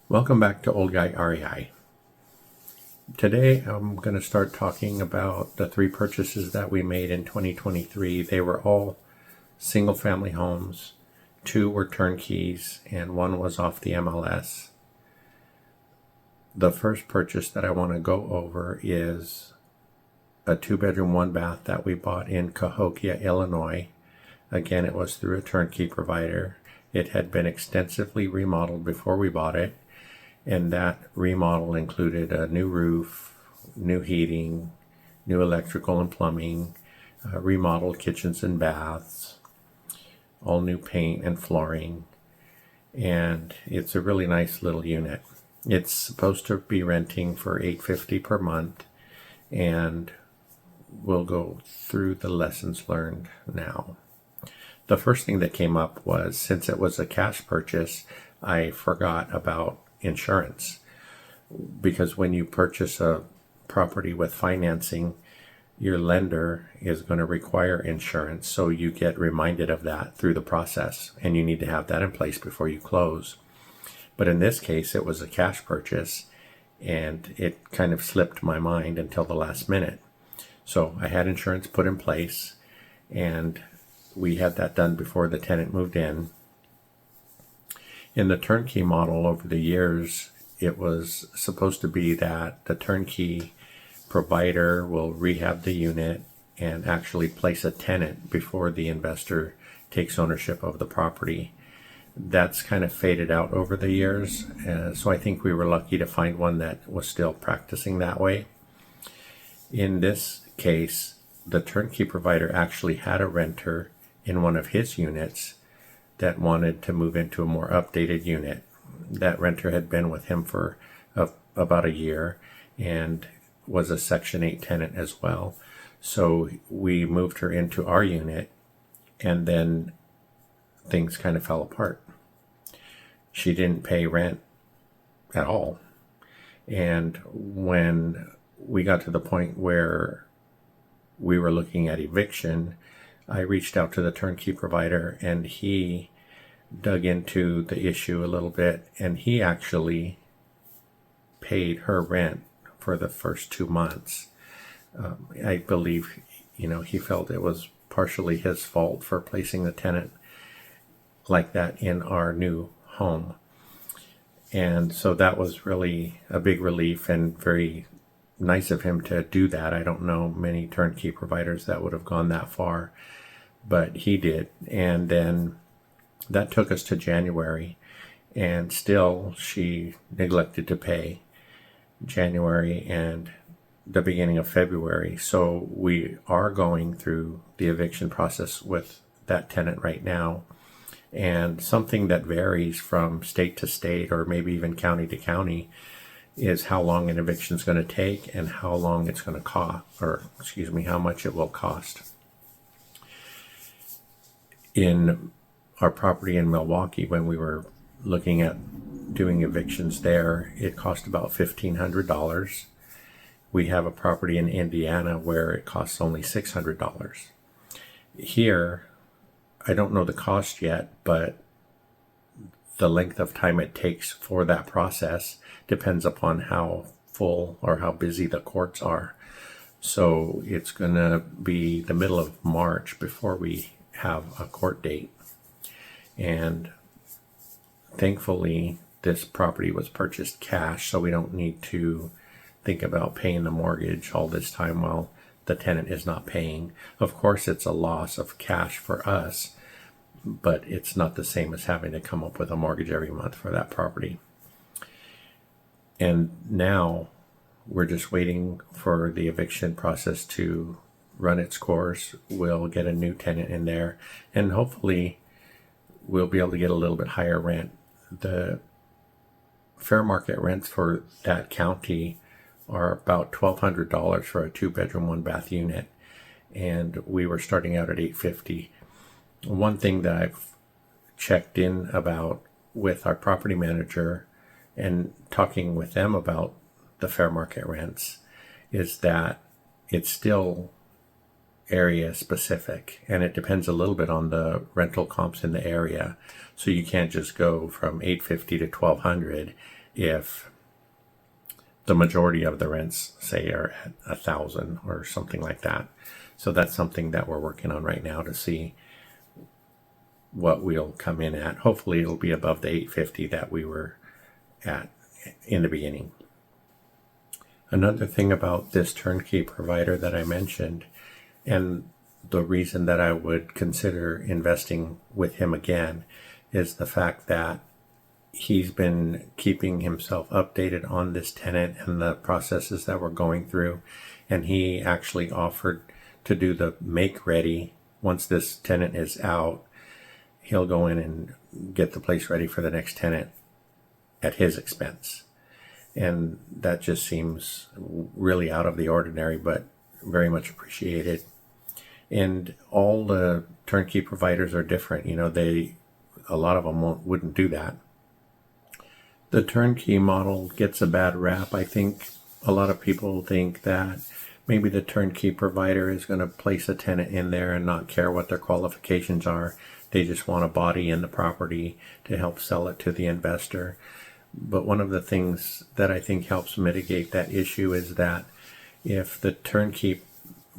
Welcome back to Old Guy REI. Today I'm going to start talking about the three purchases that we made in 2023. They were all single family homes, two were turnkeys, and one was off the MLS. The first purchase that I want to go over is a 2-bedroom, 1-bath that we bought in Cahokia, Illinois. Again, it was through a turnkey provider. It had been extensively remodeled before we bought it. And that remodel included a new roof, new heating, new electrical and plumbing, remodeled kitchens and baths, all new paint and flooring. And it's a really nice little unit. It's supposed to be renting for $850 per month, and we'll go through the lessons learned now. The first thing that came up was, since it was a cash purchase, I forgot about insurance, because when you purchase a property with financing, your lender is going to require insurance, so you get reminded of that through the process, and you need to have that in place before you close. But in this case, it was a cash purchase, and it kind of slipped my mind until the last minute. So I had insurance put in place, and we had that done before the tenant moved in. In the turnkey model over the years, it was supposed to be that the turnkey provider will rehab the unit and actually place a tenant before the investor takes ownership of the property. That's kind of faded out over the years, so I think we were lucky to find one that was still practicing that way. In this case, the turnkey provider actually had a renter in one of his units that wanted to move into a more updated unit. That renter had been with him for about a year and was a Section 8 tenant as well. So we moved her into our unit, and then things kind of fell apart. She didn't pay rent at all. And when we got to the point where we were looking at eviction, I reached out to the turnkey provider, and he dug into the issue a little bit, and he actually paid her rent for the first 2 months. I believe, he felt it was partially his fault for placing the tenant like that in our new home. And so that was really a big relief and very nice of him to do that. I don't know many turnkey providers that would have gone that far, but he did. And then that took us to January, and still she neglected to pay January and the beginning of February. So we are going through the eviction process with that tenant right now. And something that varies from state to state, or maybe even county to county, is how long an eviction is going to take and how long it's going to cost, how much it will cost. In our property in Milwaukee, when we were looking at doing evictions there, it cost about $1,500. We have a property in Indiana where it costs only $600. Here, I don't know the cost yet, but the length of time it takes for that process depends upon how full or how busy the courts are. So it's going to be the middle of March before we have a court date. And thankfully, this property was purchased cash, so we don't need to think about paying the mortgage all this time while the tenant is not paying. Of course, it's a loss of cash for us, but it's not the same as having to come up with a mortgage every month for that property. And now we're just waiting for the eviction process to run its course. We'll get a new tenant in there, and hopefully we'll be able to get a little bit higher rent. The fair market rents for that county are about $1,200 for a 2-bedroom, 1-bath unit, and we were starting out at $850. One thing that I've checked in about with our property manager and talking with them about the fair market rents is that it's still area specific, and it depends a little bit on the rental comps in the area. So you can't just go from $850 to $1,200 if the majority of the rents, say, are at 1,000 or something like that. So that's something that we're working on right now to see what we'll come in at. Hopefully it'll be above the 850 that we were at in the beginning. Another thing about this turnkey provider that I mentioned, and the reason that I would consider investing with him again, is the fact that he's been keeping himself updated on this tenant and the processes that we're going through. And he actually offered to do the make ready. Once this tenant is out, he'll go in and get the place ready for the next tenant at his expense. And that just seems really out of the ordinary, but very much appreciated. And all the turnkey providers are different. A lot of them wouldn't do that. The turnkey model gets a bad rap. I think a lot of people think that maybe the turnkey provider is going to place a tenant in there and not care what their qualifications are. They just want a body in the property to help sell it to the investor. But one of the things that I think helps mitigate that issue is that if the turnkey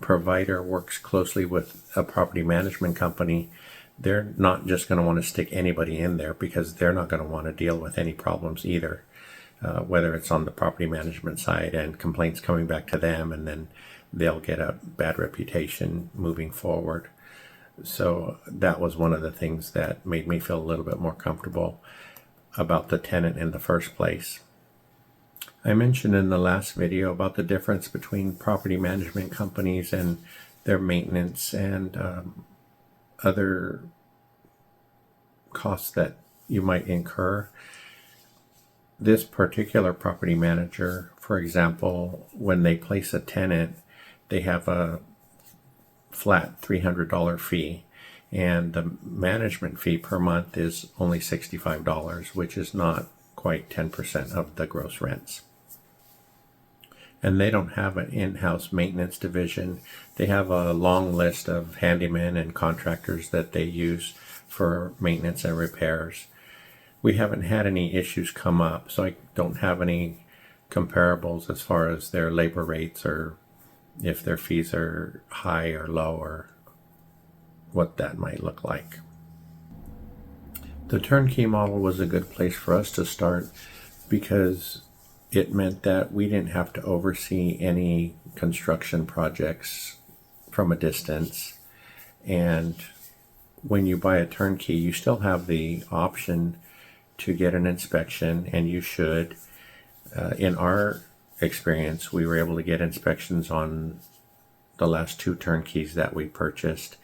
provider works closely with a property management company, they're not just going to want to stick anybody in there, because they're not going to want to deal with any problems either, whether it's on the property management side and complaints coming back to them, and then they'll get a bad reputation moving forward. So that was one of the things that made me feel a little bit more comfortable about the tenant in the first place. I mentioned in the last video about the difference between property management companies and their maintenance and other costs that you might incur. This particular property manager, for example, when they place a tenant, they have a flat $300 fee, and the management fee per month is only $65, which is not quite 10% of the gross rents. And they don't have an in-house maintenance division. They have a long list of handymen and contractors that they use for maintenance and repairs. We haven't had any issues come up, so I don't have any comparables as far as their labor rates or if their fees are high or low or what that might look like. The turnkey model was a good place for us to start because it meant that we didn't have to oversee any construction projects from a distance. And when you buy a turnkey, you still have the option to get an inspection, and you should. In our experience, we were able to get inspections on the last 2 turnkeys that we purchased,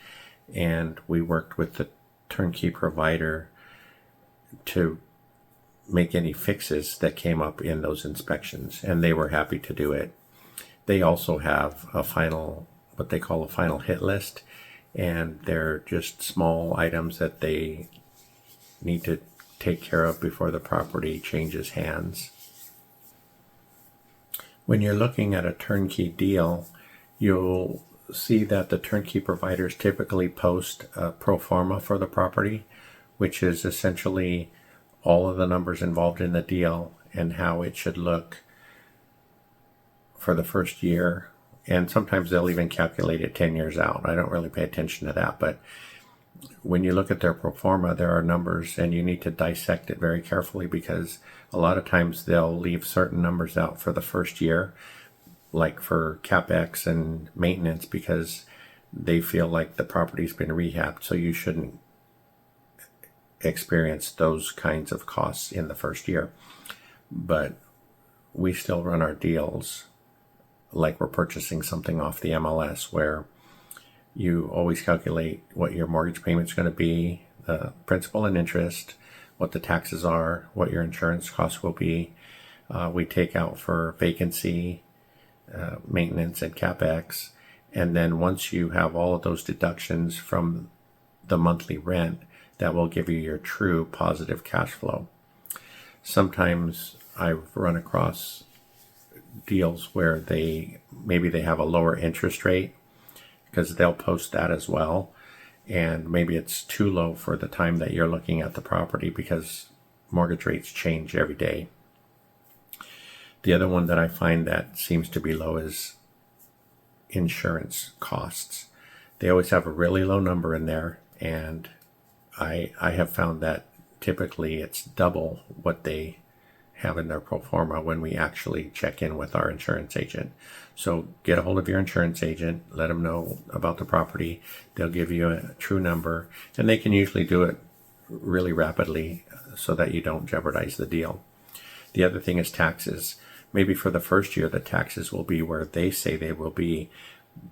and we worked with the turnkey provider to make any fixes that came up in those inspections, and they were happy to do it. They also have what they call a final hit list, and they're just small items that they need to take care of before the property changes hands. When you're looking at a turnkey deal, you'll see that the turnkey providers typically post a pro forma for the property, which is essentially all of the numbers involved in the deal and how it should look for the first year. And sometimes they'll even calculate it 10 years out. I don't really pay attention to that, but when you look at their pro forma, there are numbers, and you need to dissect it very carefully, because a lot of times they'll leave certain numbers out for the first year, like for CapEx and maintenance, because they feel like the property's been rehabbed, so you shouldn't experience those kinds of costs in the first year. But we still run our deals like we're purchasing something off the MLS, where you always calculate what your mortgage payment's going to be, the principal and interest, what the taxes are, what your insurance costs will be. We take out for vacancy, maintenance, and CapEx. And then once you have all of those deductions from the monthly rent, that will give you your true positive cash flow. Sometimes I've run across deals where maybe they have a lower interest rate, because they'll post that as well, and maybe it's too low for the time that you're looking at the property, because mortgage rates change every day. The other one that I find that seems to be low is insurance costs. They always have a really low number in there, and I have found that typically it's double what they have in their pro forma when we actually check in with our insurance agent. So get a hold of your insurance agent, let them know about the property. They'll give you a true number, and they can usually do it really rapidly so that you don't jeopardize the deal. The other thing is taxes. Maybe for the first year, the taxes will be where they say they will be,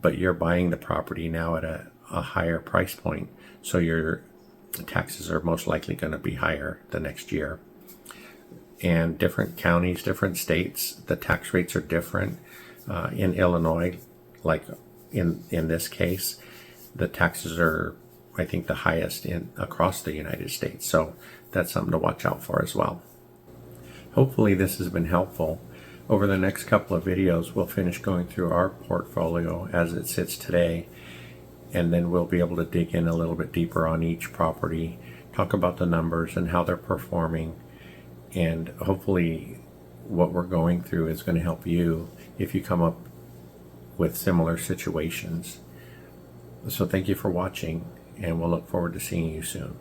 but you're buying the property now at a higher price point. So your taxes are most likely going to be higher the next year. And different counties, different states, the tax rates are different. In Illinois, like in this case, the taxes are, I think, the highest across the United States. So that's something to watch out for as well. Hopefully this has been helpful. Over the next couple of videos, we'll finish going through our portfolio as it sits today, and then we'll be able to dig in a little bit deeper on each property, talk about the numbers and how they're performing, and hopefully what we're going through is going to help you if you come up with similar situations. So thank you for watching, and we'll look forward to seeing you soon.